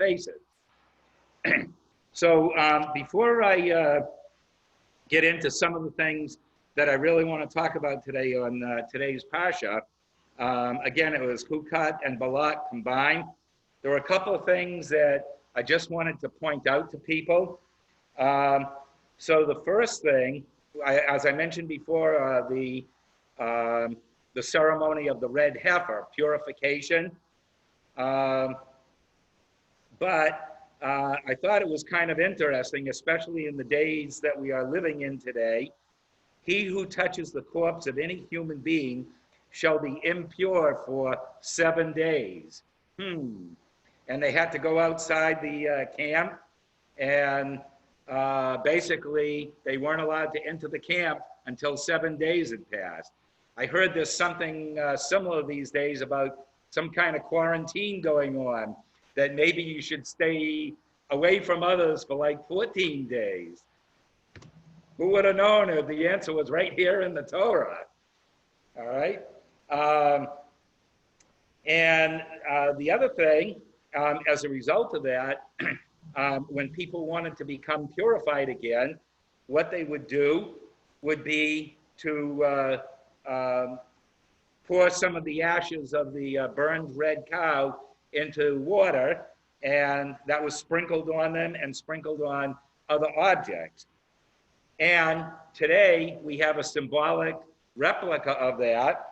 faces. So before I get into some of the things that I really want to talk about today on today's Parsha, again, it was Hukat and Balak combined. There were a couple of things that I just wanted to point out to people. So the first thing, as I mentioned before, the ceremony of the red heifer, purification. But I thought it was kind of interesting, especially in the days that we are living in today. He who touches the corpse of any human being shall be impure for 7 days. And they had to go outside the camp, and basically they weren't allowed to enter the camp until 7 days had passed. I heard there's something similar these days about some kind of quarantine going on, that maybe you should stay away from others for like 14 days. Who would have known if the answer was right here in the Torah? All right. And the other thing, as a result of that, when people wanted to become purified again, what they would do would be to pour some of the ashes of the burned red cow into water, and that was sprinkled on them and sprinkled on other objects. And today we have a symbolic replica of that.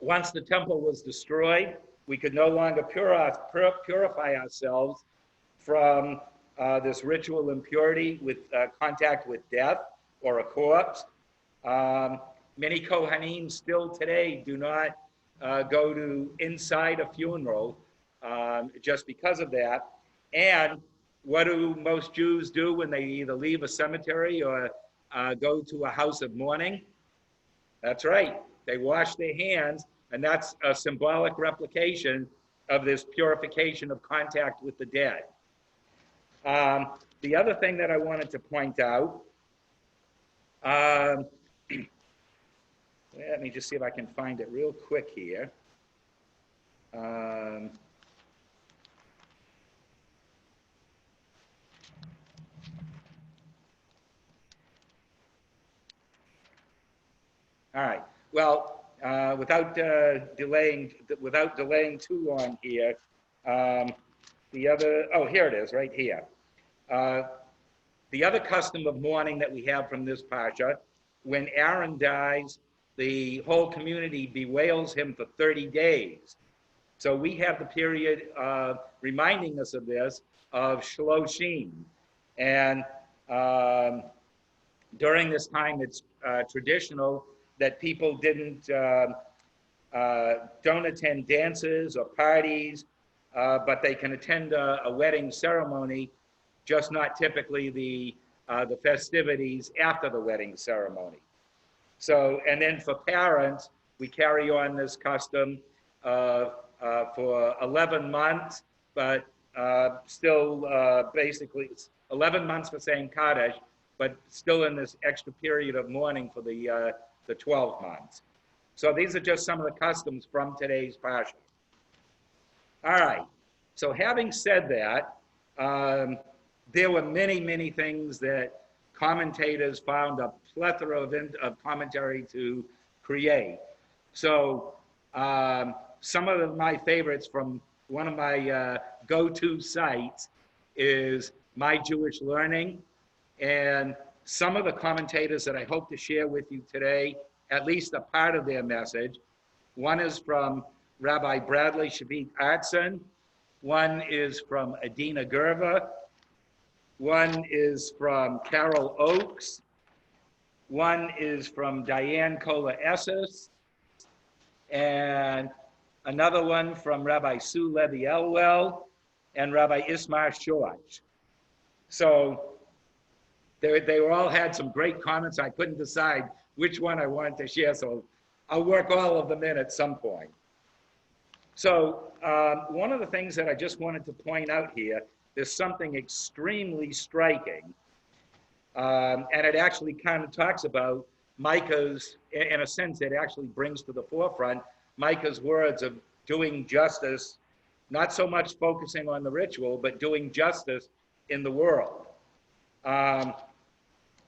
Once the temple was destroyed, we could no longer purify ourselves from this ritual impurity with contact with death or a corpse. Many Kohanim still today do not go to inside a funeral just because of that. And what do most Jews do when they either leave a cemetery or go to a house of mourning? That's right, they wash their hands, and that's a symbolic replication of this purification of contact with the dead. The other thing that I wanted to point out, let me just see if I can find it real quick here. All right. Well, without delaying too long here, the other, oh, here it is, right here. The other custom of mourning that we have from this Parsha, when Aaron dies, the whole community bewails him for 30 days. So we have the period reminding us of this, of Shloshim. And during this time, it's traditional that people don't attend dances or parties, but they can attend a wedding ceremony, just not typically the festivities after the wedding ceremony. So, and then for parents, we carry on this custom for 11 months, but still basically it's 11 months for saying Kaddish, but still in this extra period of mourning for the 12 months. So these are just some of the customs from today's Parsha. All right, so having said that, there were many, many things that commentators found a plethora of commentary to create. So some of my favorites from one of my go-to sites is My Jewish Learning, and some of the commentators that I hope to share with you today, at least a part of their message. One is from Rabbi Bradley Shavit Artson. One is from Adina Gerva. One is from Carol Oakes. One is from Diane Kola Esses. And another one from Rabbi Sue Levy Elwell and Rabbi Ismar Shorch. So they all had some great comments. I couldn't decide which one I wanted to share, so I'll work all of them in at some point. So one of the things that I just wanted to point out here, there's something extremely striking, and it actually kind of talks about Micah's, in a sense, it actually brings to the forefront Micah's words of doing justice not so much focusing on the ritual, but doing justice in the world.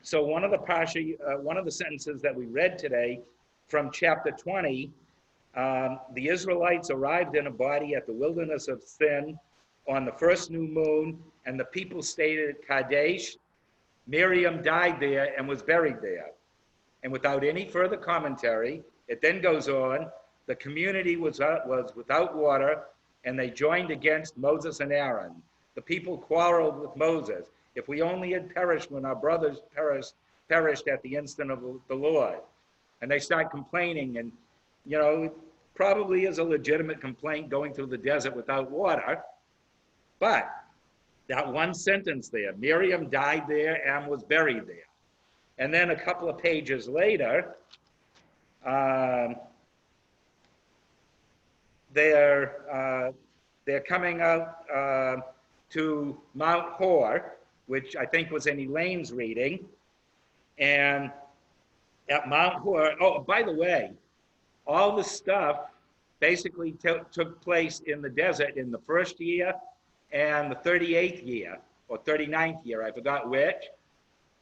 So one of the sentences that we read today from chapter 20, the Israelites arrived in a body at the wilderness of Sin on the first new moon, and the people stayed at Kadesh. Miriam died there and was buried there. And without any further commentary, it then goes on, the community was without water, and they joined against Moses and Aaron. The people quarreled with Moses. If we only had perished when our brothers perished at the instant of the Lord. And they start complaining, and probably is a legitimate complaint going through the desert without water. But that one sentence there, Miriam died there and was buried there. And then a couple of pages later, they're coming out to Mount Hor, which I think was in Elaine's reading. And at Mount Hor, oh, by the way, all the stuff basically took place in the desert in the first year and the 38th year, or 39th year, I forgot which.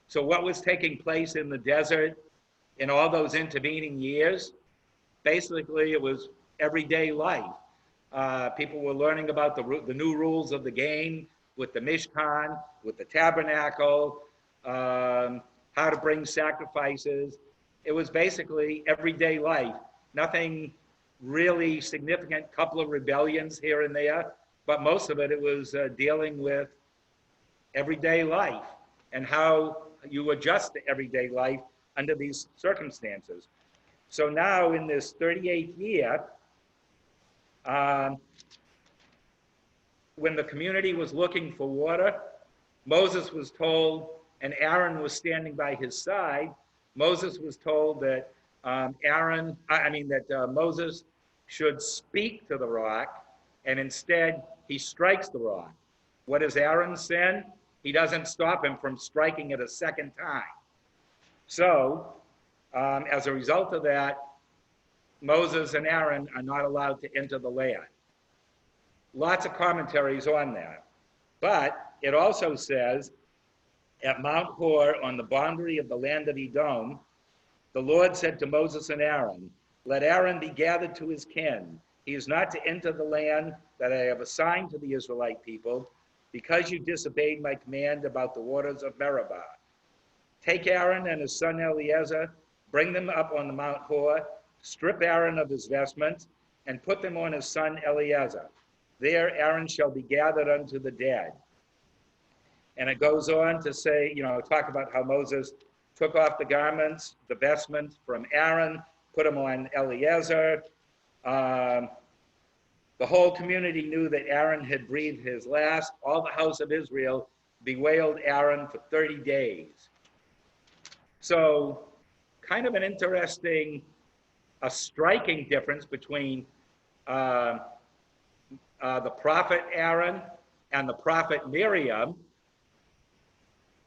So what was taking place in the desert in all those intervening years? Basically, it was everyday life. People were learning about the new rules of the game with the Mishkan, with the tabernacle, how to bring sacrifices. It was basically everyday life. Nothing really significant, couple of rebellions here and there, but most of it was dealing with everyday life and how you adjust to everyday life under these circumstances. So now in this 38th year, when the community was looking for water, Moses was told, and Aaron was standing by his side, Moses was told that Moses should speak to the rock, and instead he strikes the rock. What does Aaron sin? He doesn't stop him from striking it a second time. So, as a result of that, Moses and Aaron are not allowed to enter the land. Lots of commentaries on that. But it also says, at Mount Hor, on the boundary of the land of Edom, the Lord said to Moses and Aaron, "Let Aaron be gathered to his kin. He is not to enter the land that I have assigned to the Israelite people, because you disobeyed my command about the waters of Meribah. Take Aaron and his son Eleazar, bring them up on the Mount Hor, strip Aaron of his vestments, and put them on his son Eleazar. There Aaron shall be gathered unto the dead." And it goes on to say, talk about how Moses took off the garments, the vestments from Aaron, put them on Eleazar. The whole community knew that Aaron had breathed his last. All the house of Israel bewailed Aaron for 30 days. So kind of an interesting, a striking difference between the prophet Aaron and the prophet Miriam.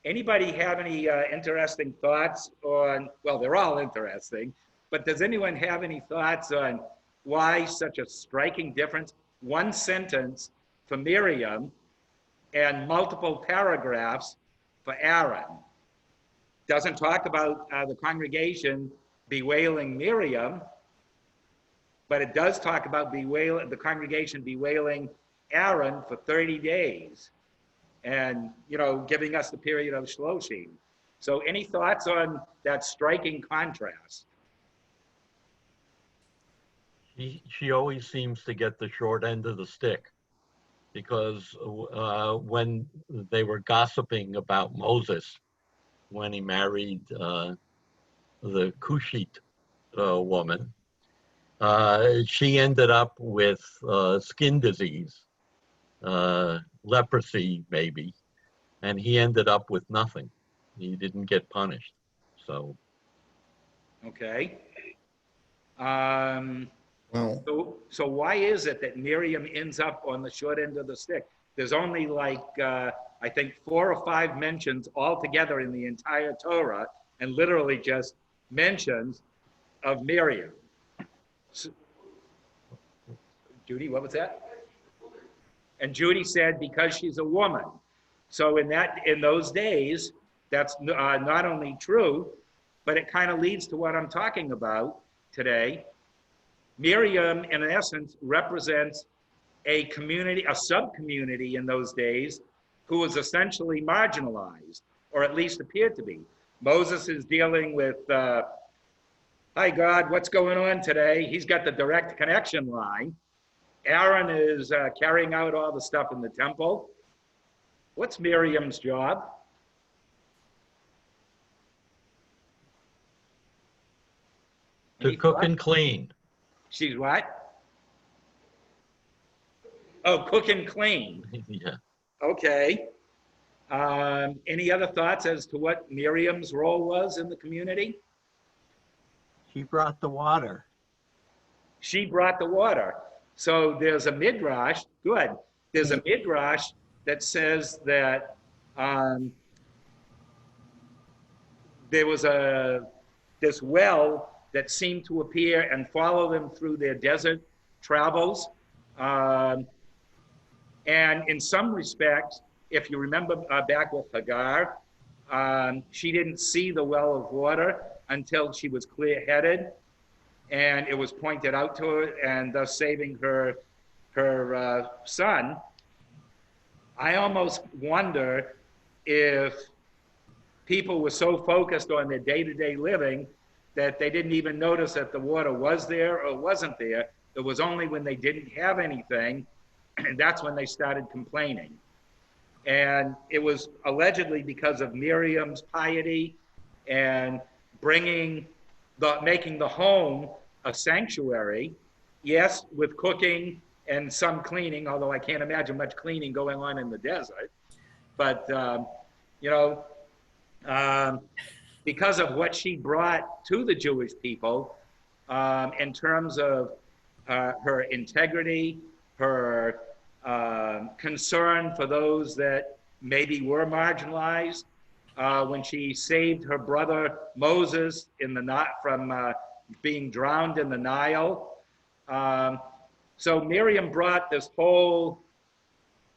Anybody have any interesting thoughts on, well, they're all interesting, but does anyone have any thoughts on why such a striking difference? One sentence for Miriam and multiple paragraphs for Aaron. Doesn't talk about the congregation bewailing Miriam, but it does talk about the congregation bewailing Aaron for 30 days. And, giving us the period of Shloshim. So any thoughts on that striking contrast? She always seems to get the short end of the stick, because when they were gossiping about Moses, when he married the Cushite woman, she ended up with skin disease, leprosy maybe, and he ended up with nothing. He didn't get punished. So okay. Well, So why is it that Miriam ends up on the short end of the stick? There's only I think 4 or 5 mentions altogether in the entire Torah, and literally just mentions of Miriam. So, Judy, what was that? And Judy said, because she's a woman. So in those days, that's not only true, but it kind of leads to what I'm talking about today. Miriam, in essence, represents a community, a sub-community in those days, who was essentially marginalized, or at least appeared to be. Moses is dealing with, hi God, what's going on today? He's got the direct connection line. Aaron is carrying out all the stuff in the temple. What's Miriam's job? To cook and clean. She's what? Oh, cook and clean. Yeah. Okay. Any other thoughts as to what Miriam's role was in the community? She brought the water. She brought the water. So there's a midrash, good. There's a midrash that says that there was this well that seemed to appear and follow them through their desert travels. And in some respects, if you remember back with Hagar, she didn't see the well of water until she was clear-headed, and it was pointed out to her, and thus saving her son. I almost wonder if people were so focused on their day-to-day living that they didn't even notice that the water was there or wasn't there. It was only when they didn't have anything, and that's when they started complaining. And it was allegedly because of Miriam's piety and making the home a sanctuary, yes, with cooking and some cleaning, although I can't imagine much cleaning going on in the desert. But, because of what she brought to the Jewish people in terms of her integrity, her concern for those that maybe were marginalized, when she saved her brother Moses from being drowned in the Nile. So Miriam brought this whole,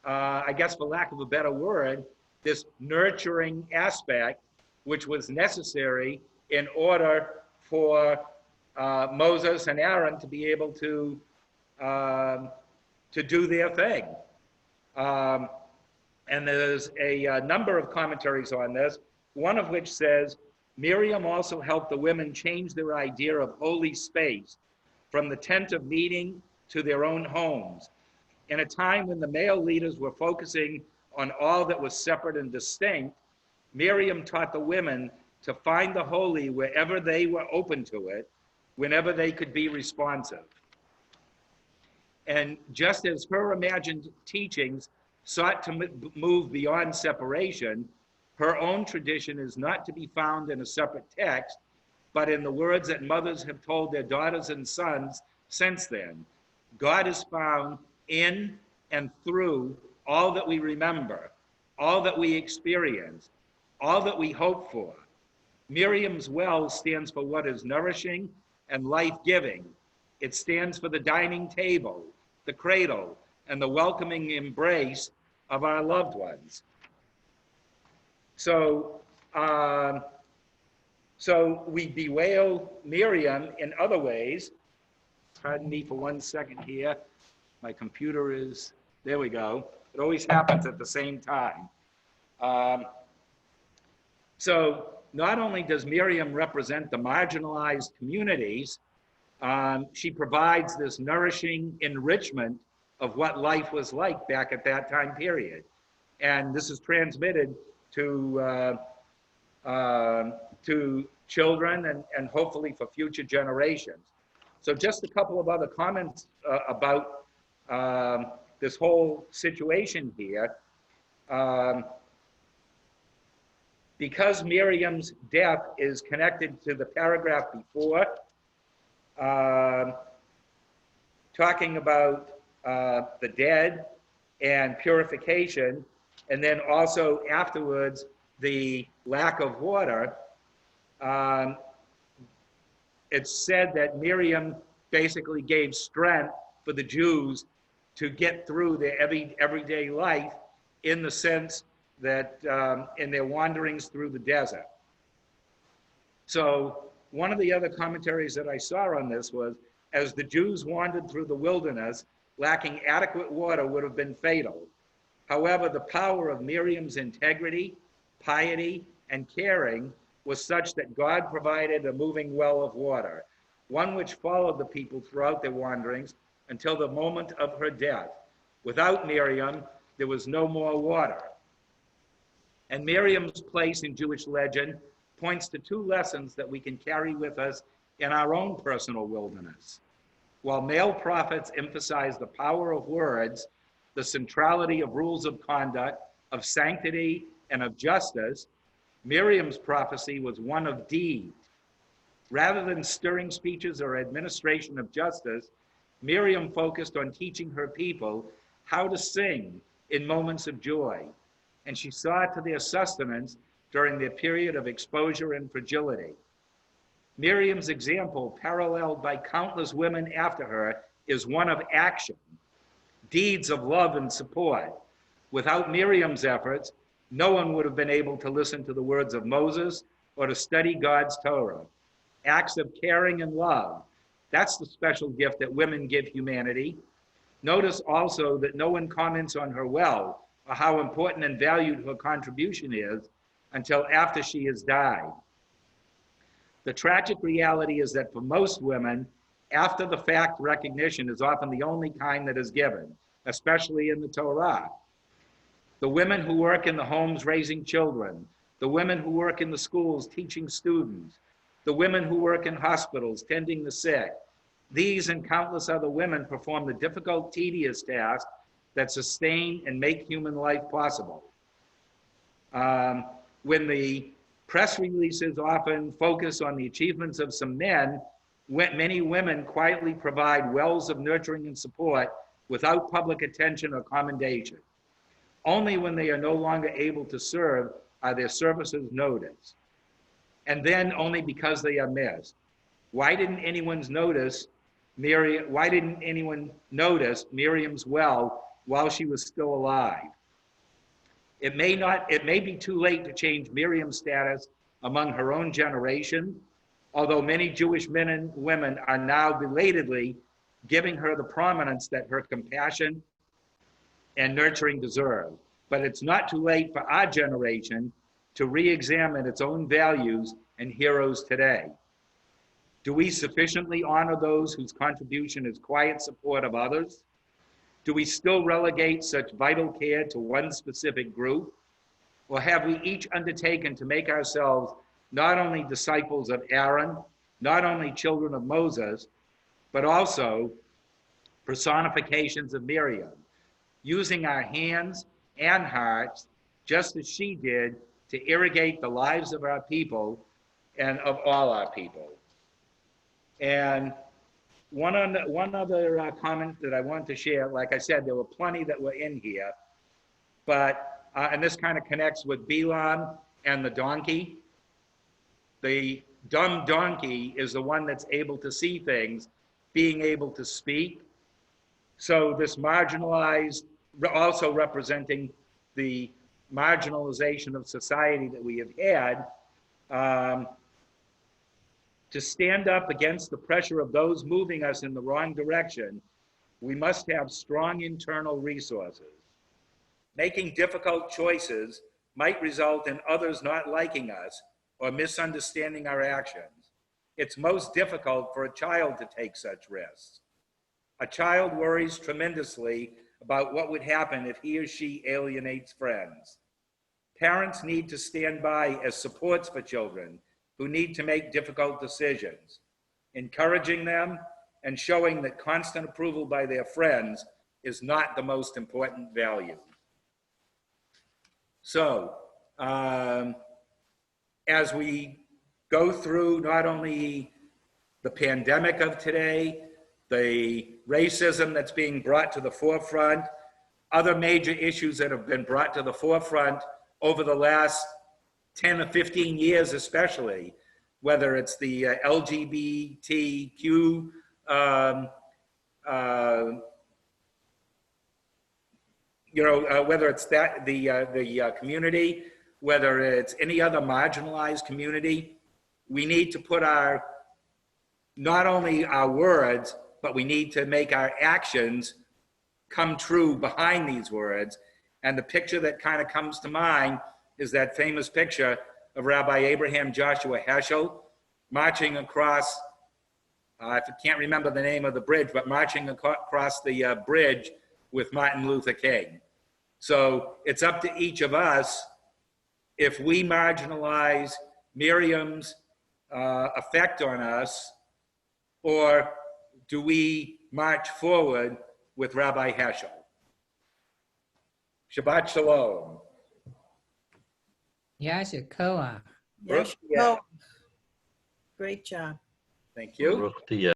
I guess for lack of a better word, this nurturing aspect, which was necessary in order for Moses and Aaron to be able to do their thing. And there's a number of commentaries on this, one of which says, Miriam also helped the women change their idea of holy space from the tent of meeting to their own homes. In a time when the male leaders were focusing on all that was separate and distinct, Miriam taught the women to find the holy wherever they were open to it, whenever they could be responsive. And just as her imagined teachings sought to move beyond separation, her own tradition is not to be found in a separate text, but in the words that mothers have told their daughters and sons since then. God is found in and through all that we remember, all that we experience, all that we hope for. Miriam's well stands for what is nourishing and life-giving. It stands for the dining table, the cradle, and the welcoming embrace of our loved ones. So we bewail Miriam in other ways. Pardon me for 1 second here. My computer is, there we go. It always happens at the same time. So not only does Miriam represent the marginalized communities, she provides this nourishing enrichment of what life was like back at that time period. And this is transmitted to children and hopefully for future generations. So just a couple of other comments about this whole situation here. Because Miriam's death is connected to the paragraph before, talking about the dead and purification, and then also afterwards the lack of water, it's said that Miriam basically gave strength for the Jews to get through their everyday life, in the sense that in their wanderings through the desert. So one of the other commentaries that I saw on this was, as the Jews wandered through the wilderness, lacking adequate water would have been fatal. However, the power of Miriam's integrity, piety, and caring was such that God provided a moving well of water, one which followed the people throughout their wanderings until the moment of her death. Without Miriam, there was no more water. And Miriam's place in Jewish legend points to two lessons that we can carry with us in our own personal wilderness. While male prophets emphasize the power of words, the centrality of rules of conduct, of sanctity, and of justice, Miriam's prophecy was one of deed. Rather than stirring speeches or administration of justice, Miriam focused on teaching her people how to sing in moments of joy, and she saw to their sustenance during their period of exposure and fragility. Miriam's example, paralleled by countless women after her, is one of action, deeds of love and support. Without Miriam's efforts, no one would have been able to listen to the words of Moses or to study God's Torah. Acts of caring and love, that's the special gift that women give humanity. Notice also that no one comments on her well or how important and valued her contribution is until after she has died. The tragic reality is that for most women, after the fact recognition is often the only kind that is given, especially in the Torah. The women who work in the homes raising children, the women who work in the schools teaching students, the women who work in hospitals tending the sick, these and countless other women perform the difficult, tedious tasks that sustain and make human life possible. When the press releases often focus on the achievements of some men, many women quietly provide wells of nurturing and support without public attention or commendation. Only when they are no longer able to serve are their services noticed, and then only because they are missed. Why didn't anyone notice Miriam's well while she was still alive? It may be too late to change Miriam's status among her own generation, although many Jewish men and women are now belatedly giving her the prominence that her compassion and nurturing deserve. But it's not too late for our generation to re-examine its own values and heroes today. Do we sufficiently honor those whose contribution is quiet support of others? Do we still relegate such vital care to one specific group? Or have we each undertaken to make ourselves not only disciples of Aaron, not only children of Moses, but also personifications of Miriam, using our hands and hearts, just as she did, to irrigate the lives of our people and of all our people. And one other comment that I want to share, like I said, there were plenty that were in here, but, and this kind of connects with Balaam and the donkey. The dumb donkey is the one that's able to see things, being able to speak. So this marginalized, also representing the marginalization of society that we have had, to stand up against the pressure of those moving us in the wrong direction, we must have strong internal resources. Making difficult choices might result in others not liking us or misunderstanding our actions. It's most difficult for a child to take such risks. A child worries tremendously about what would happen if he or she alienates friends. Parents need to stand by as supports for children who need to make difficult decisions, encouraging them and showing that constant approval by their friends is not the most important value. So, as we go through not only the pandemic of today, the racism that's being brought to the forefront, other major issues that have been brought to the forefront over the last 10 or 15 years especially, whether it's the LGBTQ whether it's the community, whether it's any other marginalized community, we need to put not only our words, but we need to make our actions come true behind these words. And the picture that kind of comes to mind is that famous picture of Rabbi Abraham Joshua Heschel marching across, I can't remember the name of the bridge, but marching across the bridge with Martin Luther King. So it's up to each of us if we marginalize Miriam's effect on us, or do we march forward with Rabbi Heschel? Shabbat Shalom. Yashikoa. Baruch Yes. Oh, great job. Thank you. Baruch